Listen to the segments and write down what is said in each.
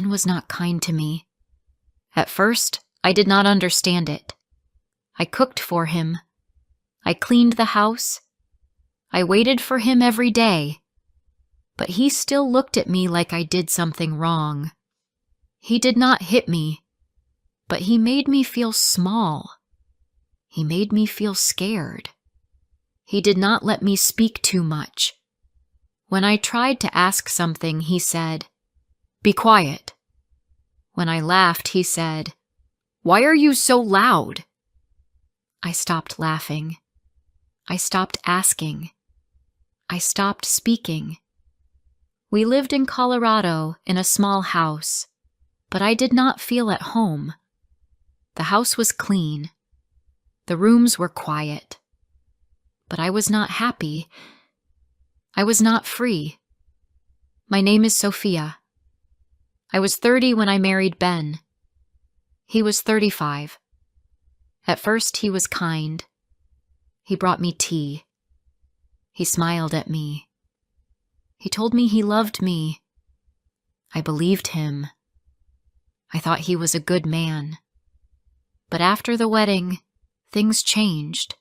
Ben was not kind to me. At first, I did not understand it. I cooked for him. I cleaned the house. I waited for him every day. But he still looked at me like I did something wrong. He did not hit me, but he made me feel small. He made me feel scared. He did not let me speak too much. When I tried to ask something, he said, "Be quiet." When I laughed, he said, "Why are you so loud?" I stopped laughing. I stopped asking. I stopped speaking. We lived in Colorado in a small house, but I did not feel at home. The house was clean. The rooms were quiet. But I was not happy. I was not free. My name is Sophia. I was 30 when I married Ben. He was 35. At first, he was kind. He brought me tea. He smiled at me. He told me he loved me. I believed him. I thought he was a good man. But after the wedding, things changed.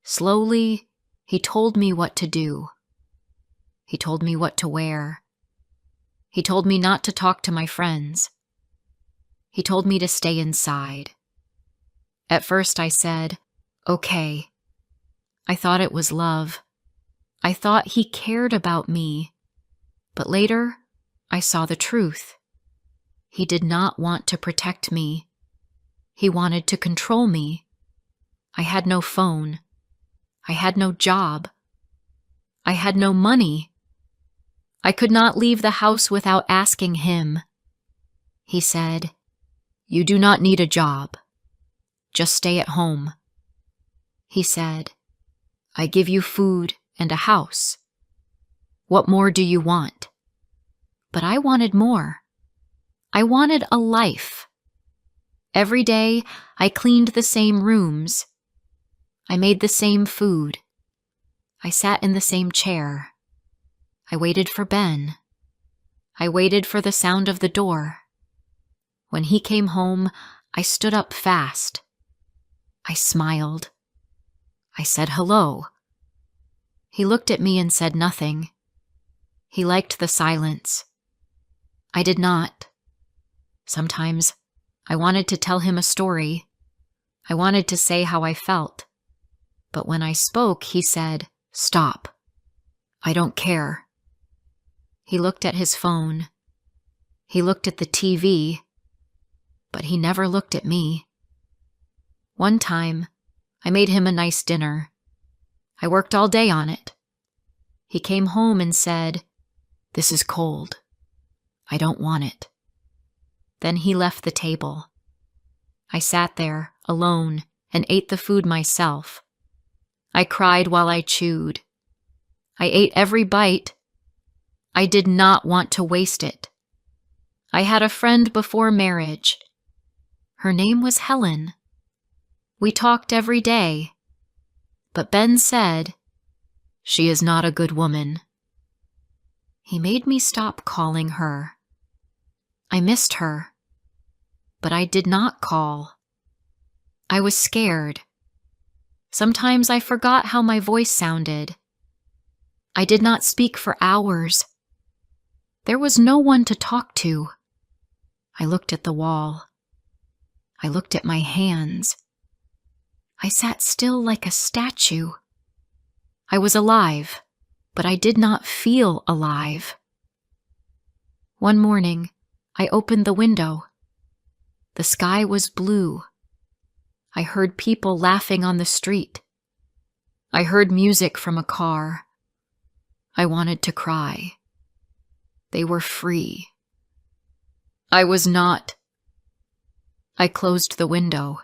Slowly, he told me what to do. He told me what to wear. He told me not to talk to my friends. He told me to stay inside. At first I said, "Okay." I thought it was love. I thought he cared about me. But later, I saw the truth. He did not want to protect me. He wanted to control me. I had no phone. I had no job. I had no money. I could not leave the house without asking him. He said, "You do not need a job. Just stay at home." He said, "I give you food and a house. What more do you want?" But I wanted more. I wanted a life. Every day, I cleaned the same rooms. I made the same food. I sat in the same chair. I waited for Ben. I waited for the sound of the door. When he came home, I stood up fast. I smiled. I said hello. He looked at me and said nothing. He liked the silence. I did not. Sometimes I wanted to tell him a story. I wanted to say how I felt. But when I spoke, he said, "Stop. I don't care." He looked at his phone. He looked at the TV. But he never looked at me. One time, I made him a nice dinner. I worked all day on it. He came home and said, "This is cold. I don't want it." Then he left the table. I sat there, alone, and ate the food myself. I cried while I chewed. I ate every bite. I did not want to waste it. I had a friend before marriage. Her name was Helen. We talked every day. But Ben said, "She is not a good woman." He made me stop calling her. I missed her. But I did not call. I was scared. Sometimes I forgot how my voice sounded. I did not speak for hours. There was no one to talk to. I looked at the wall. I looked at my hands. I sat still like a statue. I was alive, but I did not feel alive. One morning, I opened the window. The sky was blue. I heard people laughing on the street. I heard music from a car. I wanted to cry. They were free. I was not. I closed the window.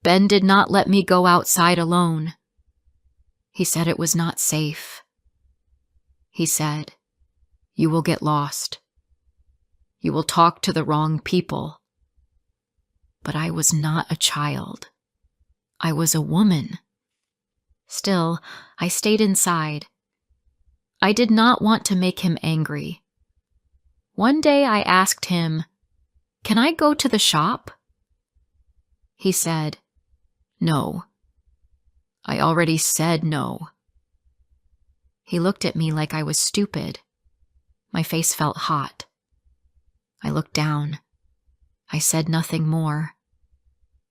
Ben did not let me go outside alone. He said it was not safe. He said, "You will get lost. You will talk to the wrong people." But I was not a child. I was a woman. Still, I stayed inside. I did not want to make him angry. One day I asked him, "Can I go to the shop?" He said, "No. I already said no." He looked at me like I was stupid. My face felt hot. I looked down. I said nothing more.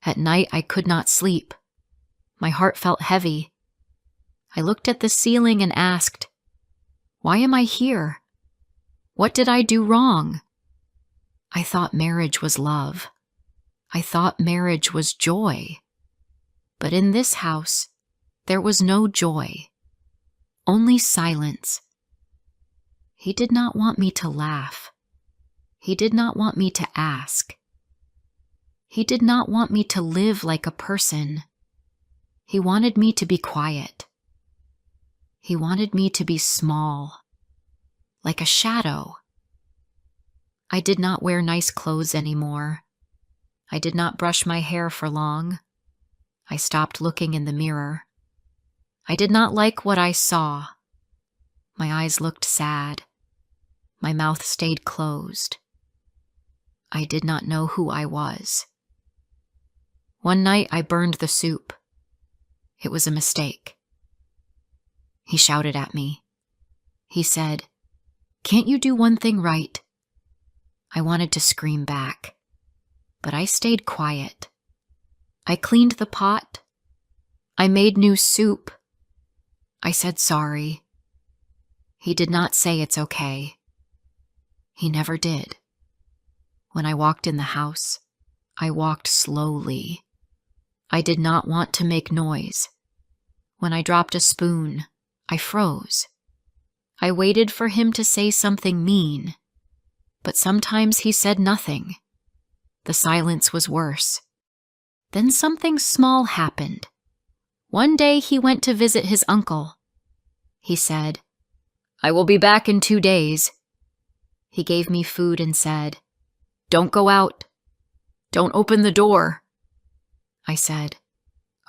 At night I could not sleep. My heart felt heavy. I looked at the ceiling and asked, "Why am I here? What did I do wrong?" I thought marriage was love. I thought marriage was joy. But in this house, there was no joy, only silence. He did not want me to laugh. He did not want me to ask. He did not want me to live like a person. He wanted me to be quiet. He wanted me to be small, like a shadow. I did not wear nice clothes anymore. I did not brush my hair for long. I stopped looking in the mirror. I did not like what I saw. My eyes looked sad. My mouth stayed closed. I did not know who I was. One night I burned the soup. It was a mistake. He shouted at me. He said, "Can't you do one thing right?" I wanted to scream back, but I stayed quiet. I cleaned the pot. I made new soup. I said sorry. He did not say it's okay. He never did. When I walked in the house, I walked slowly. I did not want to make noise. When I dropped a spoon, I froze. I waited for him to say something mean, but sometimes he said nothing. The silence was worse. Then something small happened. One day he went to visit his uncle. He said, "I will be back in 2 days. He gave me food and said, "Don't go out. Don't open the door." I said,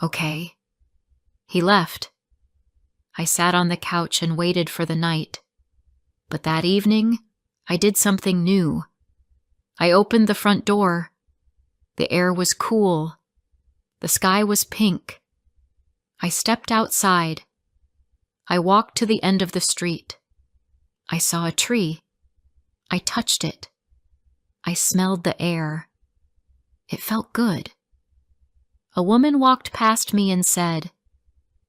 "Okay." He left. I sat on the couch and waited for the night. But that evening, I did something new. I opened the front door. The air was cool. The sky was pink. I stepped outside. I walked to the end of the street. I saw a tree. I touched it. I smelled the air. It felt good. A woman walked past me and said,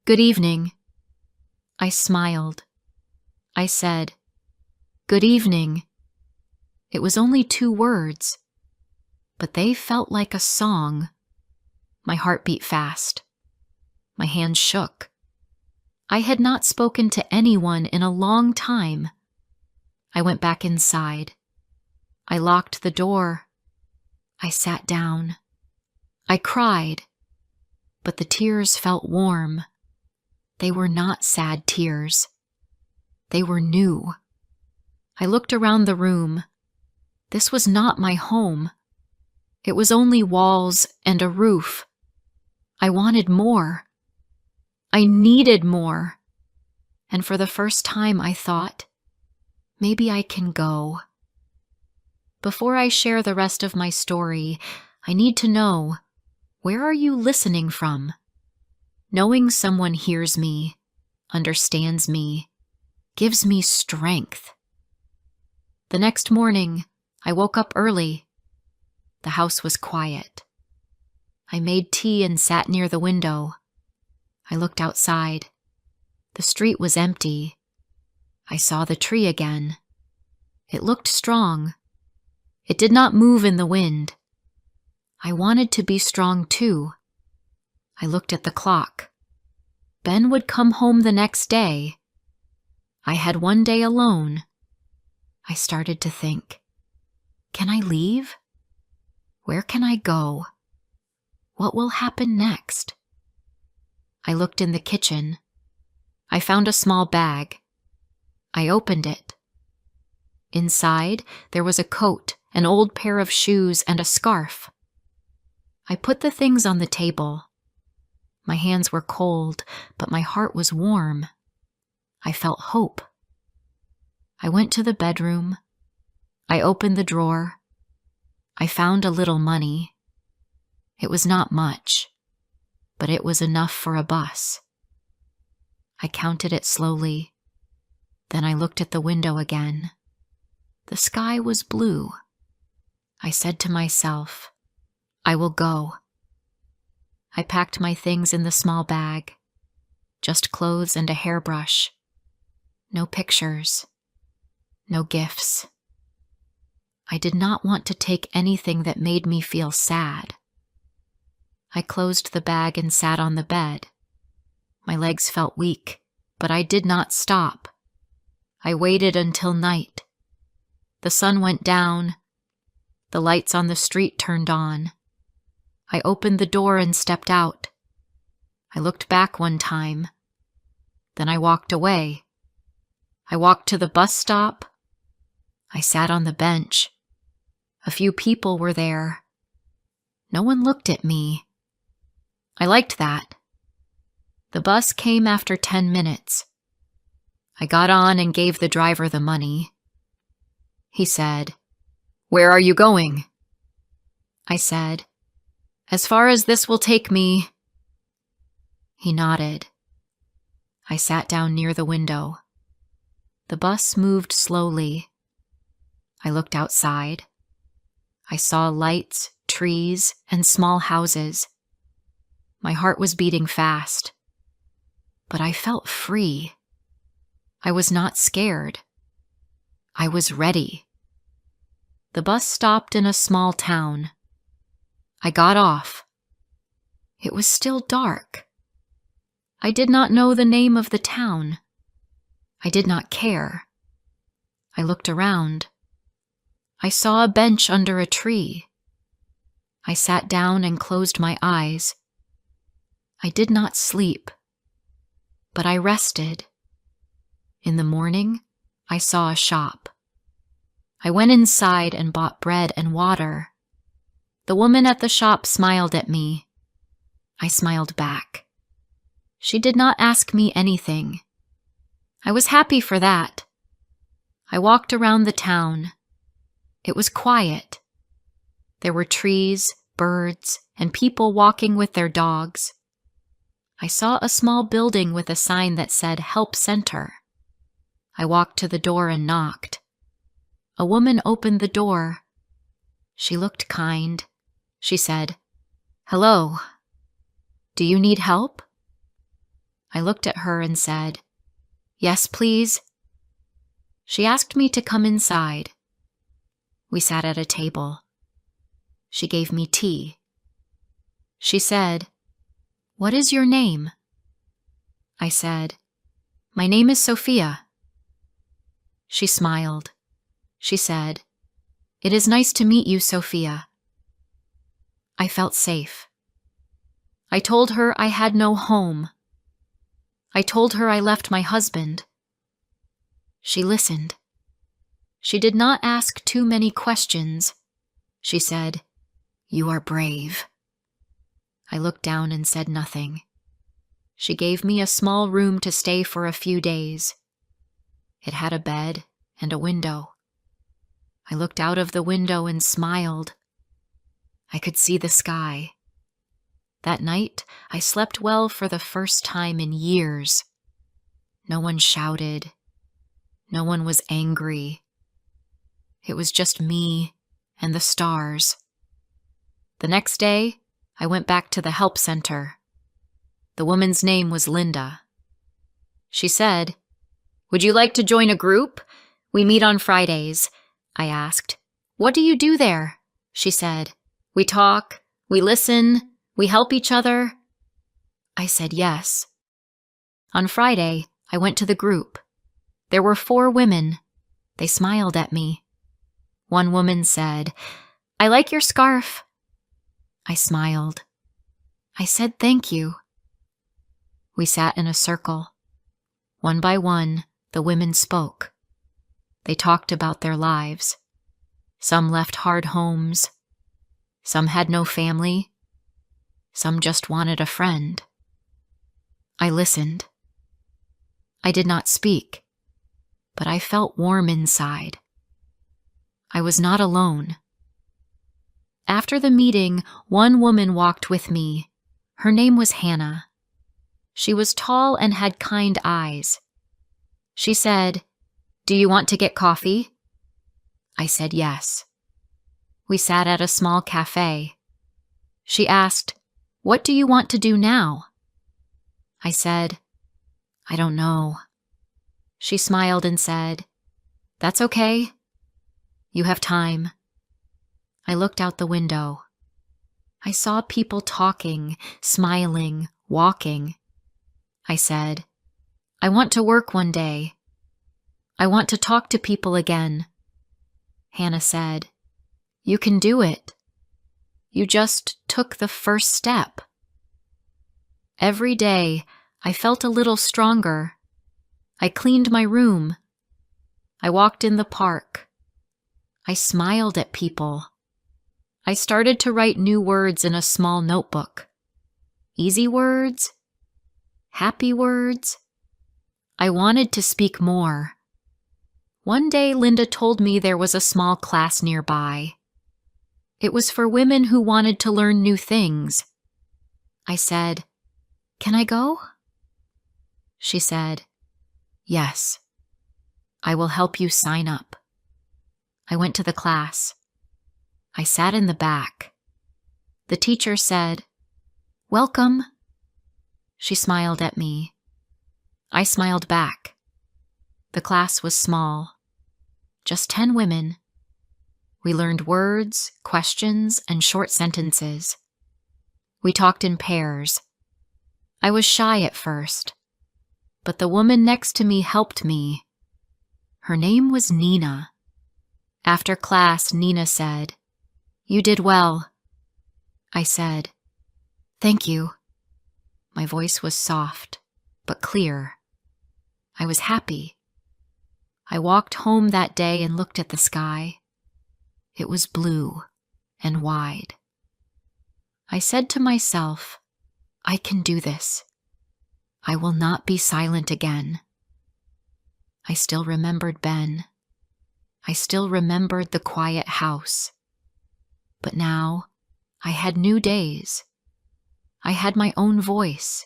"Good evening." I smiled. I said, "Good evening." It was only 2 words, but they felt like a song. My heart beat fast. My hands shook. I had not spoken to anyone in a long time. I went back inside. I locked the door. I sat down. I cried, but the tears felt warm. They were not sad tears. They were new. I looked around the room. This was not my home. It was only walls and a roof. I wanted more. I needed more. And for the first time I thought, maybe I can go. Before I share the rest of my story, I need to know, where are you listening from? Knowing someone hears me, understands me, gives me strength. The next morning, I woke up early. The house was quiet. I made tea and sat near the window. I looked outside. The street was empty. I saw the tree again. It looked strong. It did not move in the wind. I wanted to be strong too. I looked at the clock. Ben would come home the next day. I had one day alone. I started to think, can I leave? Where can I go? What will happen next? I looked in the kitchen. I found a small bag. I opened it. Inside, there was a coat, an old pair of shoes, and a scarf. I put the things on the table. My hands were cold, but my heart was warm. I felt hope. I went to the bedroom. I opened the drawer. I found a little money. It was not much, but it was enough for a bus. I counted it slowly. Then I looked at the window again. The sky was blue. I said to myself, I will go. I packed my things in the small bag, just clothes and a hairbrush. No pictures, no gifts. I did not want to take anything that made me feel sad. I closed the bag and sat on the bed. My legs felt weak, but I did not stop. I waited until night. The sun went down. The lights on the street turned on. I opened the door and stepped out. I looked back one time. Then I walked away. I walked to the bus stop. I sat on the bench. A few people were there. No one looked at me. I liked that. The bus came after 10 minutes. I got on and gave the driver the money. He said, "Where are you going?" I said, "As far as this will take me." He nodded. I sat down near the window. The bus moved slowly. I looked outside. I saw lights, trees, and small houses. My heart was beating fast, but I felt free. I was not scared. I was ready. The bus stopped in a small town. I got off. It was still dark. I did not know the name of the town. I did not care. I looked around. I saw a bench under a tree. I sat down and closed my eyes. I did not sleep, but I rested. In the morning, I saw a shop. I went inside and bought bread and water. The woman at the shop smiled at me. I smiled back. She did not ask me anything. I was happy for that. I walked around the town. It was quiet. There were trees, birds, and people walking with their dogs. I saw a small building with a sign that said Help Center. I walked to the door and knocked. A woman opened the door. She looked kind. She said, "Hello. Do you need help?" I looked at her and said, "Yes, please." She asked me to come inside. We sat at a table. She gave me tea. She said, "What is your name?" I said, "My name is Sophia." She smiled. She said, "It is nice to meet you, Sophia." I felt safe. I told her I had no home. I told her I left my husband. She listened. She did not ask too many questions. She said, "You are brave." I looked down and said nothing. She gave me a small room to stay for a few days. It had a bed and a window. I looked out of the window and smiled. I could see the sky. That night, I slept well for the first time in years. No one shouted. No one was angry. It was just me and the stars. The next day, I went back to the help center. The woman's name was Linda. She said, "Would you like to join a group? We meet on Fridays." I asked, "What do you do there?" She said, "We talk, we listen, we help each other." I said yes. On Friday, I went to the group. There were 4 women. They smiled at me. One woman said, "I like your scarf." I smiled. I said thank you. We sat in a circle. One by one, the women spoke. They talked about their lives. Some left hard homes. Some had no family. Some just wanted a friend. I listened. I did not speak, but I felt warm inside. I was not alone. After the meeting, one woman walked with me. Her name was Hannah. She was tall and had kind eyes. She said, "Do you want to get coffee?" I said yes. We sat at a small cafe. She asked, "What do you want to do now?" I said, "I don't know." She smiled and said, "That's okay. You have time." I looked out the window. I saw people talking, smiling, walking. I said, "I want to work one day. I want to talk to people again." Hannah said, "You can do it. You just took the first step." Every day, I felt a little stronger. I cleaned my room. I walked in the park. I smiled at people. I started to write new words in a small notebook. Easy words, happy words. I wanted to speak more. One day, Linda told me there was a small class nearby. It was for women who wanted to learn new things. I said, "Can I go?" She said, "Yes. I will help you sign up." I went to the class. I sat in the back. The teacher said, "Welcome." She smiled at me. I smiled back. The class was small. Just 10 women. We learned words, questions, and short sentences. We talked in pairs. I was shy at first, but the woman next to me helped me. Her name was Nina. After class, Nina said, "You did well." I said, "Thank you." My voice was soft, but clear. I was happy. I walked home that day and looked at the sky. It was blue and wide. I said to myself, I can do this. I will not be silent again. I still remembered Ben. I still remembered the quiet house. But now, I had new days. I had my own voice.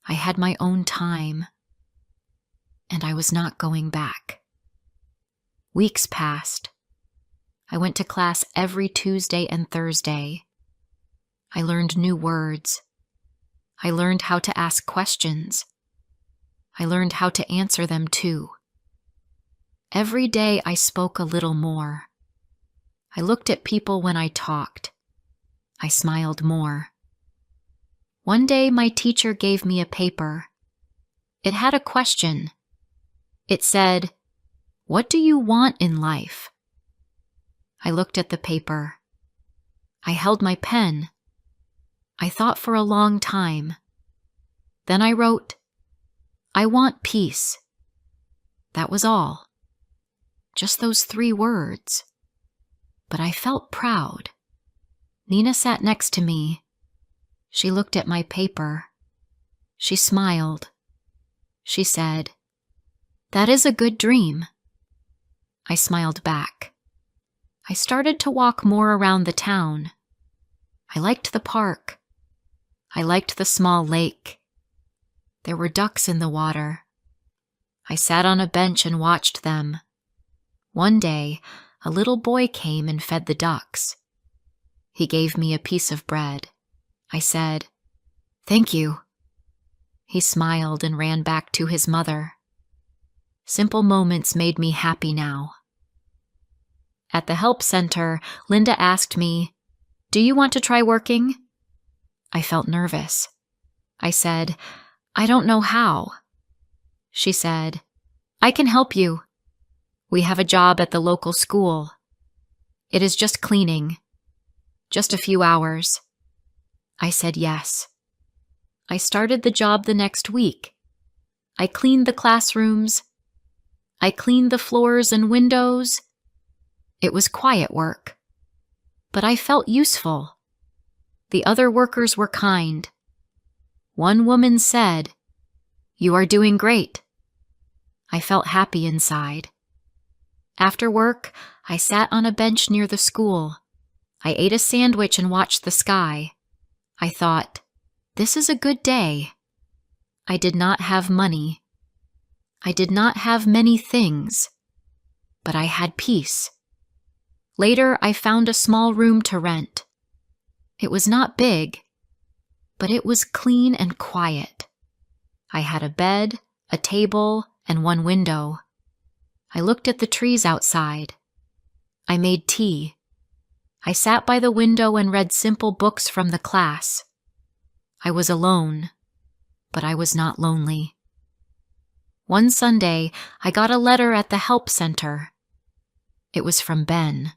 I had my own time. And I was not going back. Weeks passed. I went to class every Tuesday and Thursday. I learned new words. I learned how to ask questions. I learned how to answer them too. Every day I spoke a little more. I looked at people when I talked. I smiled more. One day my teacher gave me a paper. It had a question. It said, "What do you want in life?" I looked at the paper. I held my pen. I thought for a long time. Then I wrote, "I want peace." That was all. Just those 3 words. But I felt proud. Nina sat next to me. She looked at my paper. She smiled. She said, "That is a good dream." I smiled back. I started to walk more around the town. I liked the park. I liked the small lake. There were ducks in the water. I sat on a bench and watched them. One day, a little boy came and fed the ducks. He gave me a piece of bread. I said, "Thank you." He smiled and ran back to his mother. Simple moments made me happy now. At the help center, Linda asked me, "Do you want to try working?" I felt nervous. I said, "I don't know how." She said, "I can help you. We have a job at the local school. It is just cleaning. Just a few hours." I said yes. I started the job the next week. I cleaned the classrooms. I cleaned the floors and windows. It was quiet work, but I felt useful. The other workers were kind. One woman said, "You are doing great." I felt happy inside. After work, I sat on a bench near the school. I ate a sandwich and watched the sky. I thought, this is a good day. I did not have money. I did not have many things, but I had peace. Later, I found a small room to rent. It was not big, but it was clean and quiet. I had a bed, a table, and one window. I looked at the trees outside. I made tea. I sat by the window and read simple books from the class. I was alone, but I was not lonely. One Sunday, I got a letter at the help center. It was from Ben.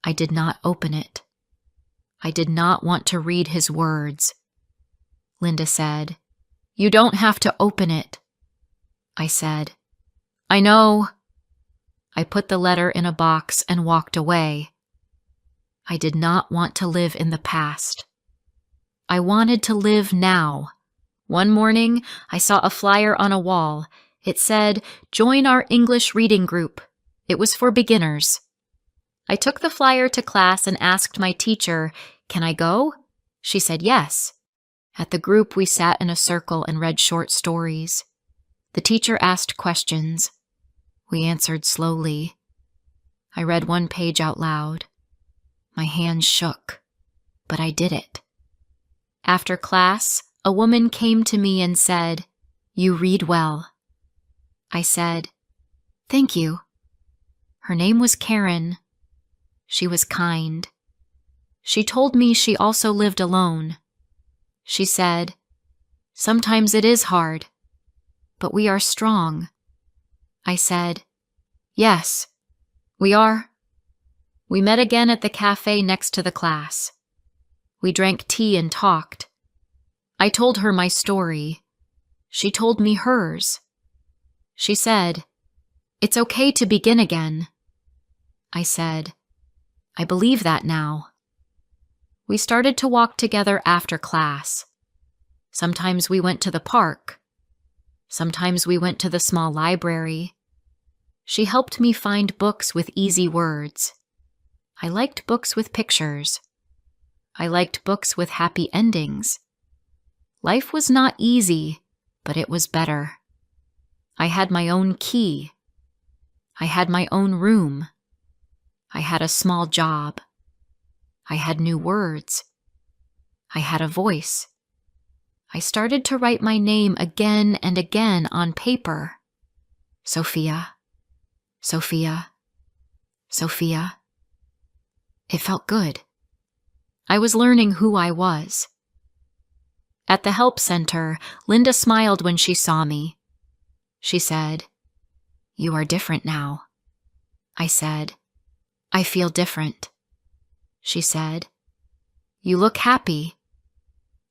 I did not open it. I did not want to read his words. Linda said, "You don't have to open it." I said, "I know." I put the letter in a box and walked away. I did not want to live in the past. I wanted to live now. One morning, I saw a flyer on a wall. It said, "Join our English reading group." It was for beginners. I took the flyer to class and asked my teacher, "Can I go?" She said yes. At the group, we sat in a circle and read short stories. The teacher asked questions. We answered slowly. I read one page out loud. My hands shook, but I did it. After class, a woman came to me and said, "You read well." I said, "Thank you." Her name was Karen. She was kind. She told me she also lived alone. She said, "Sometimes it is hard, but we are strong." I said, "Yes, we are." We met again at the cafe next to the class. We drank tea and talked. I told her my story. She told me hers. She said, "It's okay to begin again." I said, "I believe that now." We started to walk together after class. Sometimes we went to the park. Sometimes we went to the small library. She helped me find books with easy words. I liked books with pictures. I liked books with happy endings. Life was not easy, but it was better. I had my own key. I had my own room. I had a small job. I had new words. I had a voice. I started to write my name again and again on paper. Sophia, Sophia, Sophia. It felt good. I was learning who I was. At the help center, Linda smiled when she saw me. She said, "You are different now." I said, "I feel different." She said, "You look happy."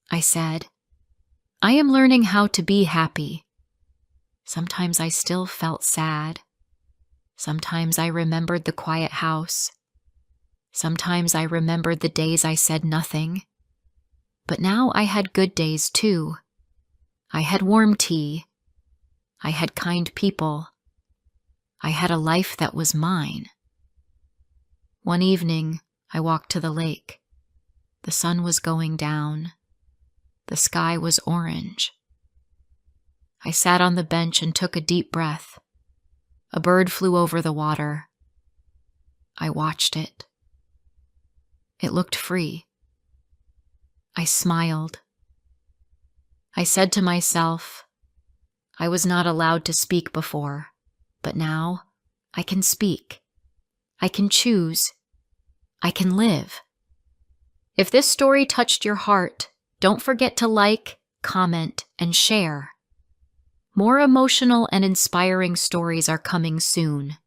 I said, "I am learning how to be happy." Sometimes I still felt sad. Sometimes I remembered the quiet house. Sometimes I remembered the days I said nothing. But now I had good days too. I had warm tea. I had kind people. I had a life that was mine. One evening, I walked to the lake. The sun was going down. The sky was orange. I sat on the bench and took a deep breath. A bird flew over the water. I watched it. It looked free. I smiled. I said to myself, I was not allowed to speak before, but now I can speak. I can choose. I can live. If this story touched your heart, don't forget to like, comment, and share. More emotional and inspiring stories are coming soon.